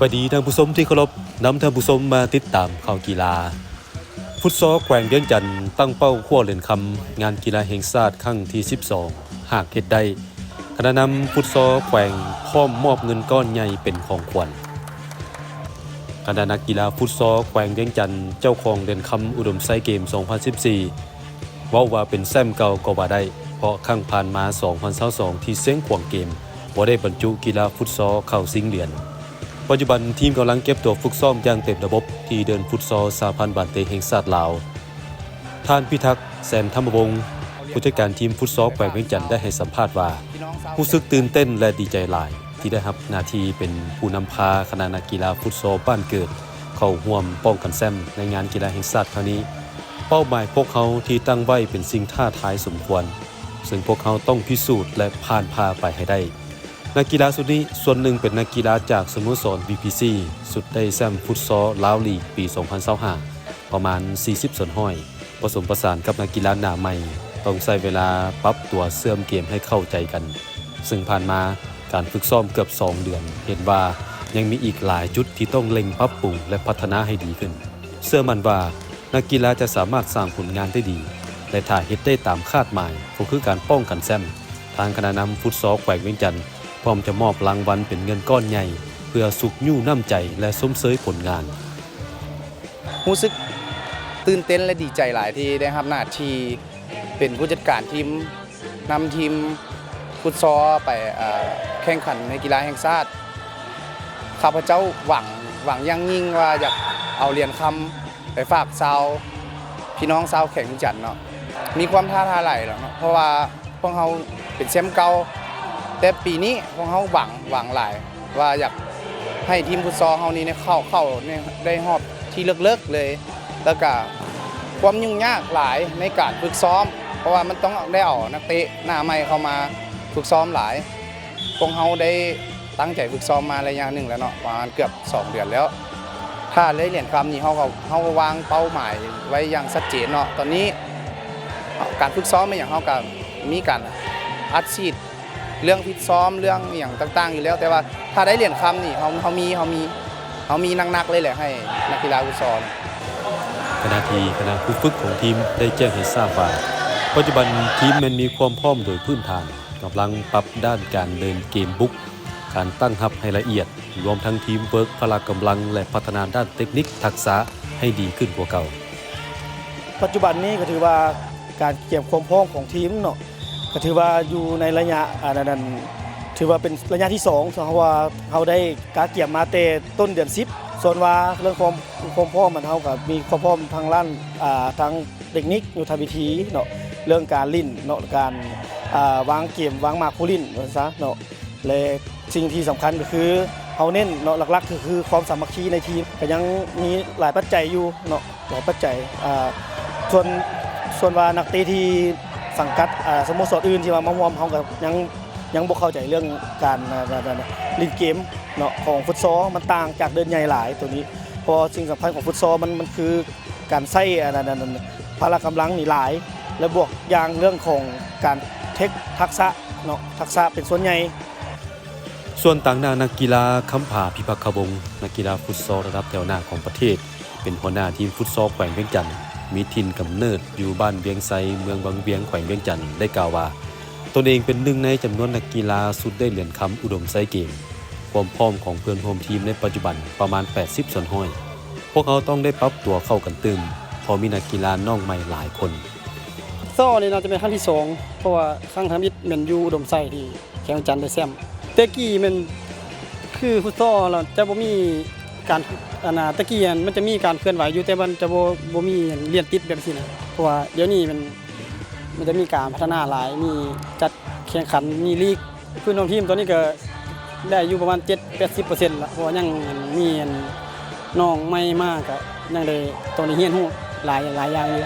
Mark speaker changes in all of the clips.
Speaker 1: บายดีท่านผู้ชมที่เคารพนำท่านผู้ชมมาติดตามข่าวกีฬาฟุตซอลแขวงเวียงจันทน์ตั้งเป้าคว้าเหรียญคำงานกีฬาแห่งชาติครั้งที่12หากเฮ็ดได้คณะนำฟุตซอลแขวงพร้อมมอบเงินก้อนใหญ่เป็นของขวัญคณะนักกีฬาฟุตซอลแขวงเวียงจันทน์เจ้าของเหรียญคำอุดมไซเกม 2014 เว้าว่าเป็นแชมป์เก่าก็ว่าได้เพราะครั้งผ่านมา 2022 ที่เสียงขวางเกมบ่ได้บรรจุกีฬาฟุตซอลเข้าชิงเหรียญปัจจุบันทีมกำลังเก็บตัวฝึกซ้อมอย่างเต็มระบบที่เดินฟุตซอลสหพันธ์บาเตแห่งชาติลาวท่านพิทักษ์แสนธรรมวงศ์ผู้จัดการทีมฟุตซอลแขวงเวียงจันทน์ได้ให้สัมภาษณ์ว่ารู้สึกตื่นเต้นและดีใจหลายที่ได้รับหน้าที่เป็นผู้นำพาคณะนักกีฬาฟุตซอลบ้านเกิดเข้าร่วมป้องกันแชมป์ในงานกีฬาแห่งชาติครั้งนี้เป้าหมายพวกเขาที่ตั้งไว้เป็นสิ่งท้าทายสมควรซึ่งพวกเขาต้องพิสูจน์และผ่านพาไปให้ได้นักกีฬาสุดนี้ส่วนหนึ่งเป็นนักกีฬาจากสโมสร VPC สุดได้แชมป์ฟุตซอลลาวลีกปี 2025 ประมาณ 40 ส่วนห้อยผสมผสานกับนักกีฬาหน้าใหม่ต้องใช้เวลาปรับตัวเสื่อมเกมให้เข้าใจกันซึ่งผ่านมาการฝึกซ้อมเกือบ 2 เดือนเห็นว่ายังมีอีกหลายจุดที่ต้องเล็งปรับปรุงและพัฒนาให้ดีขึ้นเชื่อมั่นว่านักกีฬาจะสามารถสร้างผลงานได้ดีและถ้าเฮ็ดได้ตามคาดหมายก็คือการป้องกันแชมป์ทางคณะนำฟุตซอลแขวงเวียงจันทน์พร้อมจะมอบรางวัลเป็นเงินก้อนใหญ่เพื่อสุขยู่น้ำใจและสมเสยผลงาน
Speaker 2: รู้สึกตื่นเต้นและดีใจหลายที่ได้รับหน้าที่เป็นผู้จัดการทีมนำทีมฟุตซอลไปแข่งขันในกีฬาแห่งชาติข้าพเจ้าหวังอย่างยิ่งว่าอยากเอาเหรียญคำไปฝากชาวพี่น้องชาวแข่งจันทน์เนาะมีความท้าทายหลายแล้วเนาะเพราะว่าพวกเขาเป็นแชมป์เก่าแต่ปีนี้พวกเขาหวังหลายว่าอยากให้ทีมฟุตซอลเฮานี้เข้าได้ฮอบที่เลิกๆเลยแล้วก็ความยุ่งยากหลายในการฝึกซ้อมเพราะว่ามันต้องได้เอานักเตะหน้าใหม่เข้ามาฝึกซ้อมหลายพวกเขาได้ตั้งใจฝึกซ้อมมาระยะหนึ่งแล้วเนาะประมาณเกือบ2 เดือนแล้วถ้าได้เหรียญคำนี้เขาก็วางเป้าหมายไว้อย่างชัดเจนเนาะตอนนี้การฝึกซ้อมไม่อย่างเขาก็มีการอัดฉีดเรื่องฟิตซ้อมเรื่องอย่างต่างๆอยู่แล้วแต่ว่าถ้าได้เหรียญคำนี่เขามีนักๆเลยแหละให้นักกีฬาฟุตซอล
Speaker 1: คณะผู้ฝึกของทีมได้แจ้งให้ทราบว่าปัจจุบันทีมมันมีความพร้อมโดยพื้นฐานกำลังปรับด้านการเดินเกมบุกการตั้งรับให้ละเอียดรวมทั้งทีมเวิร์กพละกำลังและพัฒนาด้านเทคนิคทักษะให้ดีขึ้นกว่าเก่า
Speaker 3: ปัจจุบันนี้ก็ถือว่าการเก็บความพร้อมของทีมเนาะก็ถือว่าอยู่ในระยะนั้นถือว่าเป็นระยะที่2เพราะว่าเขาได้การเก็บมาแต่ต้นเดือน10ส่วนว่าเรื่องความพร้อมมันเฮาก็มีความพร้อมทางด้านทางเทคนิคยุทธวิธีเนาะเรื่องการลิ้นเนาะการวางเกมวางหมากผู้ลิ้นว่าซะเนาะและสิ่งที่สำคัญก็คือเฮาเน้นเนาะหลักๆคือความสามัคคีในทีมก็ยังมีหลายปัจจัยอยู่เนาะหลายปัจจัยส่วนว่านักเตะที่สังกัดสโมสรอื่นที่มาร่วมเฮาก็ยังบ่เข้าใจเรื่องการเล่นเกมเนาะของฟุตซอลมันต่างจากเดินใหญ่หลายตัวนี้เพราะสิ่งสำคัญของฟุตซอลมันคือการใช้พละกำลังนี่หลายและบวกอย่างเรื่องของการทักษะเนาะทักษะเป็นส่วนใหญ่
Speaker 1: ส่วนต่างหน้านักกีฬาคำผาพิพักขวงศ์นักกีฬาฟุตซอลระดับแถวหน้าของประเทศเป็นหัวหน้าทีมฟุตซอลแขวงเวียงจันทน์มีถิ่นกำเนิดอยู่บ้านเวียงไซเมืองบางเวียงแขวงเวียงจันทน์ได้กล่าวว่าตนเองเป็นหนึ่งในจำนวนนักกีฬาสุดได้เหรียญคำอุดมไซเกมความพร้อมของเพื่อนร่วมทีมในปัจจุบันประมาณ80ส่วนห้อยพวกเขาต้องได้ปรับตัวเข้ากันตึมพอมีนักกีฬาน้องใหม่หลายคน
Speaker 4: ซ้อนี่น่าจะเป็นครั้งที่2เพราะว่าครั้งทำอิฐแม่นอยู่อุดมไซที่แข่งจันทน์ได้แชมป์แต่กี้มันคือฟุตซอลเราจะบ่มีการตะกี้มันจะมีการเคลื่อนไหวอยู่แต่มันจะบ่มีเรียนติดแบบนี้นะเพราะว่าเดี๋ยวนี้มันจะมีการพัฒนาหลายมีจัดแข่งขันมีลีกพื้นของทีมตอนนี้ก็ได้อยู่ประมาณ 7-80% ละเพราะว่ายังมีน้องใหม่มากก็ยังได้ตอนนี้เรียนรู้หลายอย่างอยู่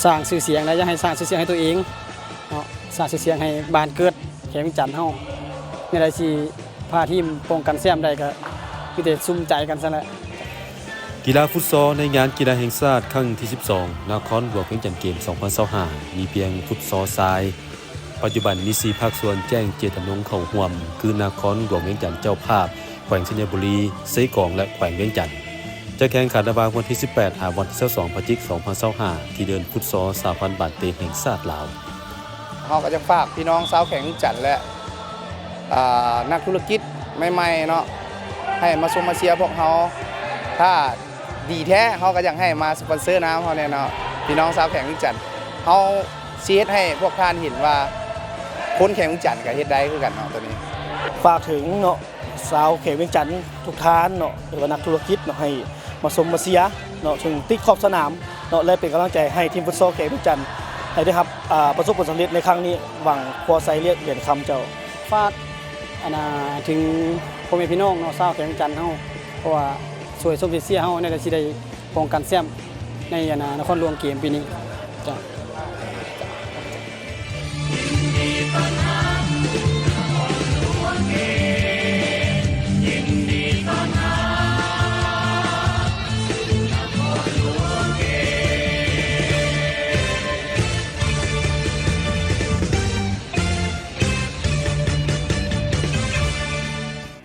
Speaker 4: สร้างชื่อเสียงและอยากให้สร้างชื่อเสียงให้ตัวเองเนาะสร้างชื่อเสียงให้บ้านเกิดแข่งจันทน์เฮาในได้สิพาทีมป้องกันแชมป์ได้ก็มีแต่ซุ่มใจกันซะแล้ว
Speaker 1: กีฬาฟุตซอลในงานกีฬาแห่งชาติครั้งที่12นครหลวงเวียงจันทน์เกม 2025 มีเพียงฟุตซอลทรายปัจจุบันมี4ภาคส่วนแจ้งเจตจำนงเข้าร่วมคือนครหลวงเวียงจันทน์เจ้าภาพ แขวงสัญญบุรีไซกองและแขวงเวียงจันทน์จะแข่งขันระหว่างวันที่ 18 หาวันที่ 22 พฤศจิกายน 2025 ที่เดินฟุตซอลสหพันธ์บาดเตะแห่งชาติลาว
Speaker 2: เราก็จะฝากพี่น้องชาวแข่งจันทน์และนักธุรกิจใหม่ๆเนาะให้มาชมมาเชียร์พวกเขาถ้าดีแท้เขาก็อยากให้มาสปอนเซอร์น้ำเขาเนี่ยเนาะพี่น้องชาวแข่งจันทน์เขาเชียร์ให้พวกท่านเห็นว่าคนแข่งจันทน์กับเฮ็ดได้คือกันเนาะตัวนี้
Speaker 3: ฝากถึงเนาะสาวเขตเวียงจันทน์ทุกท่านเนาะหรือว่านักธุรกิจเนาะให้มาสมมาเสียเนาะถึงติดขอบสนามเนาะและเป็นกำลังใจให้ทีมฟุตซอลเขตเวียงจันทน์ให้ได้ครับประสบผลสำเร็จในครั้งนี้หวังคว้าไซเรียกเหรียญคำเจ้า
Speaker 4: ฝากถึงพ่อแม่พี่น้องเนาะชาวแขวงจันทน์เฮาเพราะว่าสวยสมเสียเฮาในการสิได้ป้องกันแชมป์ในนครหลวงเกมปีนี้จ้ะ